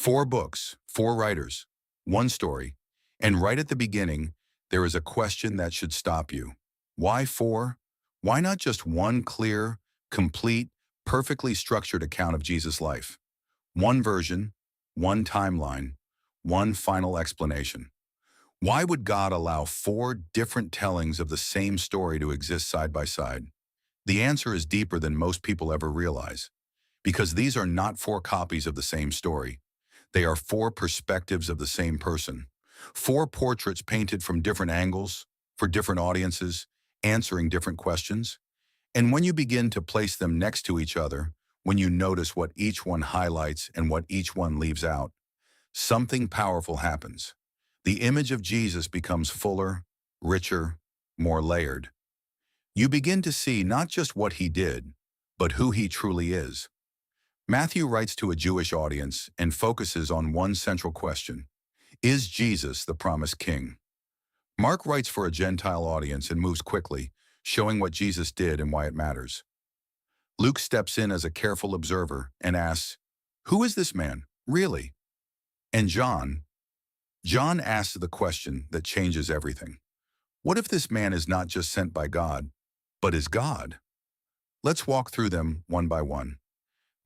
Four books, four writers, one story, and right at the beginning, there is a question that should stop you. Why four? Why not just one clear, complete, perfectly structured account of Jesus' life? One version, one timeline, one final explanation. Why would God allow four different tellings of the same story to exist side by side? The answer is deeper than most people ever realize, because these are not four copies of the same story. They are four perspectives of the same person. Four portraits painted from different angles, for different audiences, answering different questions. And when you begin to place them next to each other, when you notice what each one highlights and what each one leaves out, something powerful happens. The image of Jesus becomes fuller, richer, more layered. You begin to see not just what he did, but who he truly is. Matthew writes to a Jewish audience and focuses on one central question: is Jesus the promised king? Mark writes for a Gentile audience and moves quickly, showing what Jesus did and why it matters. Luke steps in as a careful observer and asks, who is this man, really? And John asks the question that changes everything. What if this man is not just sent by God, but is God? Let's walk through them one by one.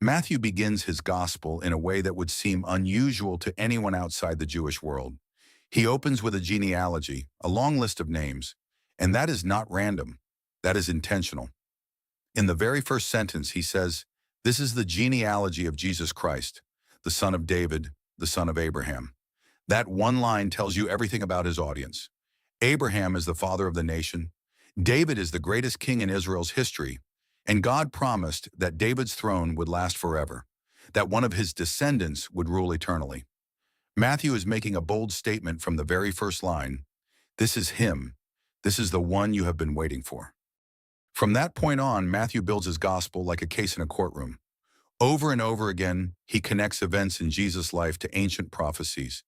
Matthew begins his gospel in a way that would seem unusual to anyone outside the Jewish world. He opens with a genealogy, a long list of names, and that is not random. That is intentional. In the very first sentence, he says, this is the genealogy of Jesus Christ, the son of David, the son of Abraham. That one line tells you everything about his audience. Abraham is the father of the nation. David is the greatest king in Israel's history. And God promised that David's throne would last forever, that one of his descendants would rule eternally. Matthew is making a bold statement from the very first line. This is him. This is the one you have been waiting for. From that point on, Matthew builds his gospel like a case in a courtroom. Over and over again, he connects events in Jesus' life to ancient prophecies.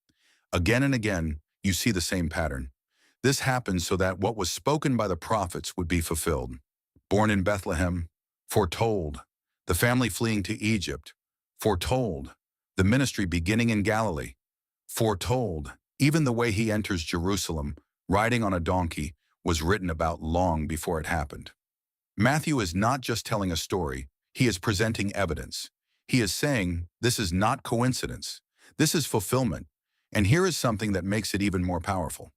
Again and again, you see the same pattern. This happens so that what was spoken by the prophets would be fulfilled. Born in Bethlehem, foretold. The family fleeing to Egypt, foretold. The ministry beginning in Galilee, foretold. Even the way he enters Jerusalem, riding on a donkey, was written about long before it happened. Matthew is not just telling a story, he is presenting evidence. He is saying, this is not coincidence. This is fulfillment. And here is something that makes it even more powerful.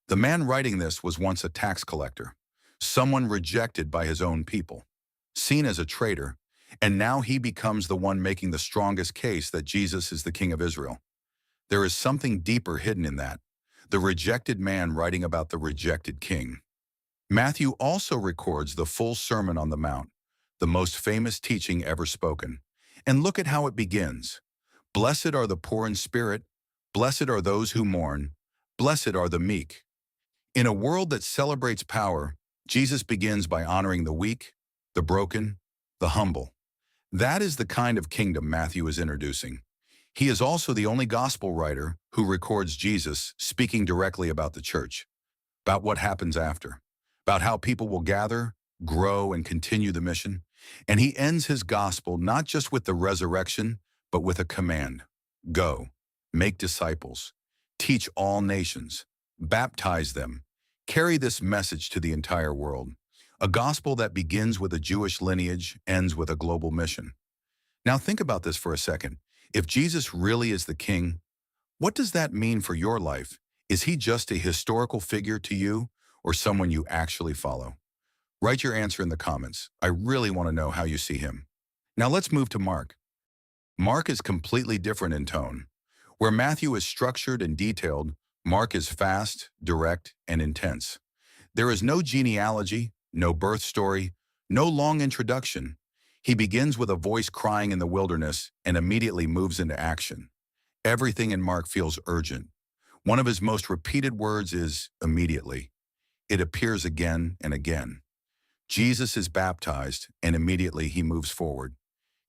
The man writing this was once a tax collector, someone rejected by his own people, seen as a traitor, and now he becomes the one making the strongest case that Jesus is the King of Israel. There is something deeper hidden in that, the rejected man writing about the rejected king. Matthew also records the full Sermon on the Mount, the most famous teaching ever spoken. And look at how it begins. Blessed are the poor in spirit, blessed are those who mourn, blessed are the meek. In a world that celebrates power, Jesus begins by honoring the weak, the broken, the humble. That is the kind of kingdom Matthew is introducing. He is also the only gospel writer who records Jesus speaking directly about the church, about what happens after, about how people will gather, grow, and continue the mission. And he ends his gospel not just with the resurrection, but with a command. Go, make disciples, teach all nations, baptize them, carry this message to the entire world. A gospel that begins with a Jewish lineage, ends with a global mission. Now think about this for a second. If Jesus really is the king, what does that mean for your life? Is he just a historical figure to you or someone you actually follow? Write your answer in the comments. I really want to know how you see him. Now let's move to Mark. Mark is completely different in tone. Where Matthew is structured and detailed, Mark is fast, direct, and intense. There is no genealogy, no birth story, no long introduction. He begins with a voice crying in the wilderness and immediately moves into action. Everything in Mark feels urgent. One of his most repeated words is immediately. It appears again and again. Jesus is baptized, and immediately he moves forward.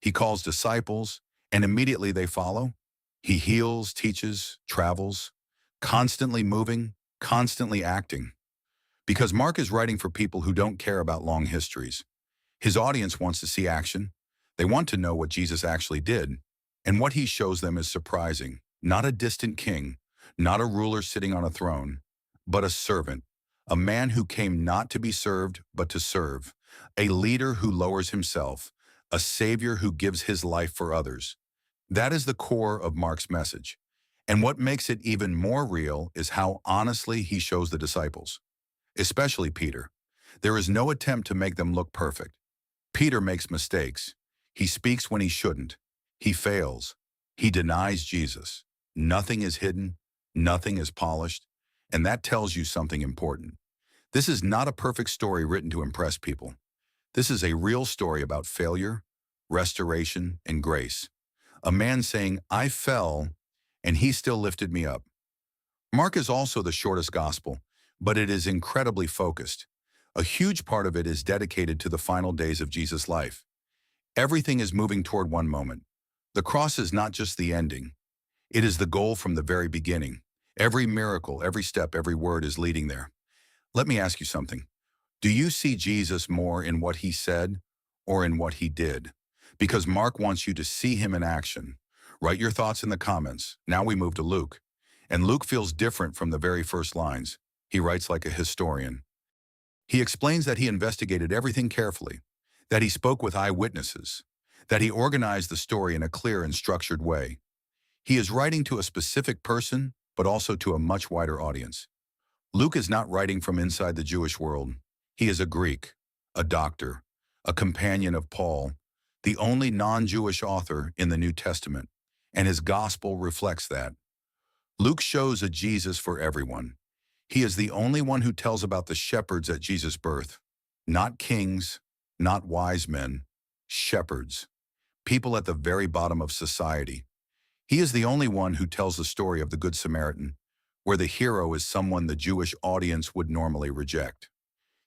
He calls disciples, and immediately they follow. He heals, teaches, travels, constantly moving, constantly acting. Because Mark is writing for people who don't care about long histories. His audience wants to see action. They want to know what Jesus actually did. And what he shows them is surprising. Not a distant king, not a ruler sitting on a throne, but a servant, a man who came not to be served, but to serve, a leader who lowers himself, a savior who gives his life for others. That is the core of Mark's message. And what makes it even more real is how honestly he shows the disciples, especially Peter. There is no attempt to make them look perfect. Peter makes mistakes. He speaks when he shouldn't. He fails. He denies Jesus. Nothing is hidden. Nothing is polished. And that tells you something important. This is not a perfect story written to impress people. This is a real story about failure, restoration, and grace. A man saying, I fell, and he still lifted me up. Mark is also the shortest gospel, but it is incredibly focused. A huge part of it is dedicated to the final days of Jesus' life. Everything is moving toward one moment. The cross is not just the ending. It is the goal from the very beginning. Every miracle, every step, every word is leading there. Let me ask you something. Do you see Jesus more in what he said or in what he did? Because Mark wants you to see him in action. Write your thoughts in the comments. Now we move to Luke. And Luke feels different from the very first lines. He writes like a historian. He explains that he investigated everything carefully, that he spoke with eyewitnesses, that he organized the story in a clear and structured way. He is writing to a specific person, but also to a much wider audience. Luke is not writing from inside the Jewish world. He is a Greek, a doctor, a companion of Paul, the only non-Jewish author in the New Testament, and his gospel reflects that. Luke shows a Jesus for everyone. He is the only one who tells about the shepherds at Jesus' birth. Not kings, not wise men, shepherds, people at the very bottom of society. He is the only one who tells the story of the Good Samaritan, where the hero is someone the Jewish audience would normally reject.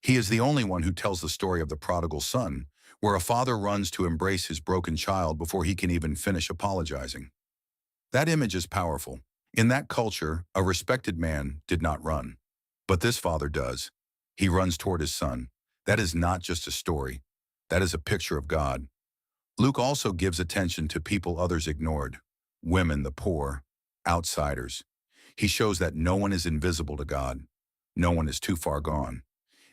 He is the only one who tells the story of the prodigal son, where a father runs to embrace his broken child before he can even finish apologizing. That image is powerful. In that culture, a respected man did not run. But this father does. He runs toward his son. That is not just a story. That is a picture of God. Luke also gives attention to people others ignored. Women, the poor, outsiders. He shows that no one is invisible to God. No one is too far gone.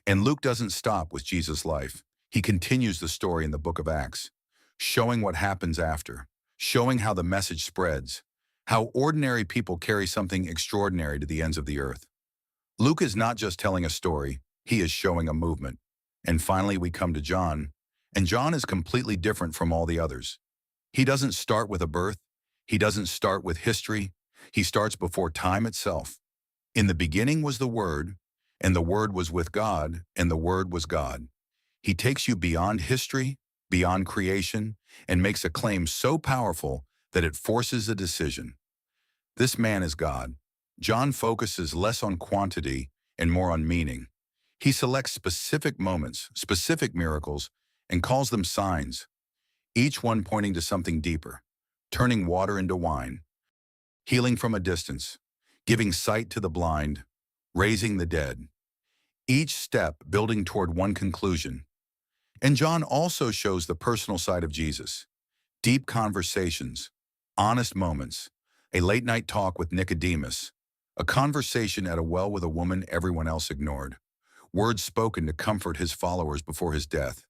And Luke doesn't stop with Jesus' life. He continues the story in the book of Acts, showing what happens after, showing how the message spreads, how ordinary people carry something extraordinary to the ends of the earth. Luke is not just telling a story, he is showing a movement. And finally we come to John, and John is completely different from all the others. He doesn't start with a birth, he doesn't start with history, he starts before time itself. In the beginning was the Word, and the Word was with God, and the Word was God. He takes you beyond history, beyond creation, and makes a claim so powerful that it forces a decision. This man is God. John focuses less on quantity and more on meaning. He selects specific moments, specific miracles, and calls them signs, each one pointing to something deeper, turning water into wine, healing from a distance, giving sight to the blind, raising the dead. Each step building toward one conclusion. And John also shows the personal side of Jesus. Deep conversations, honest moments, a late-night talk with Nicodemus, a conversation at a well with a woman everyone else ignored, words spoken to comfort his followers before his death.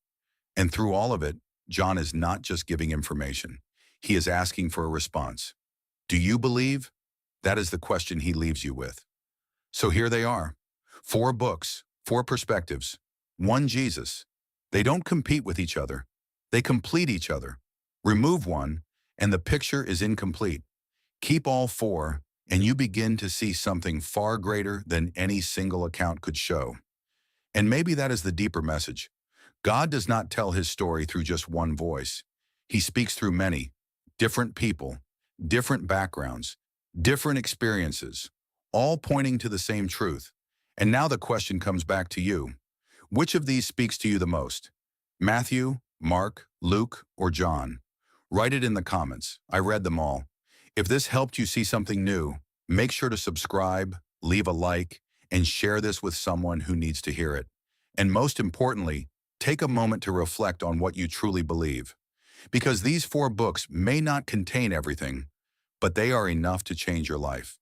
And through all of it, John is not just giving information. He is asking for a response. Do you believe? That is the question he leaves you with. So here they are. 4 books, 4 perspectives, 1 Jesus. They don't compete with each other. They complete each other. Remove one, and the picture is incomplete. Keep all 4, and you begin to see something far greater than any single account could show. And maybe that is the deeper message. God does not tell his story through just one voice. He speaks through many, different people, different backgrounds, different experiences, all pointing to the same truth. And now the question comes back to you. Which of these speaks to you the most? Matthew, Mark, Luke, or John? Write it in the comments. I read them all. If this helped you see something new, make sure to subscribe, leave a like, and share this with someone who needs to hear it. And most importantly, take a moment to reflect on what you truly believe. Because these 4 books may not contain everything, but they are enough to change your life.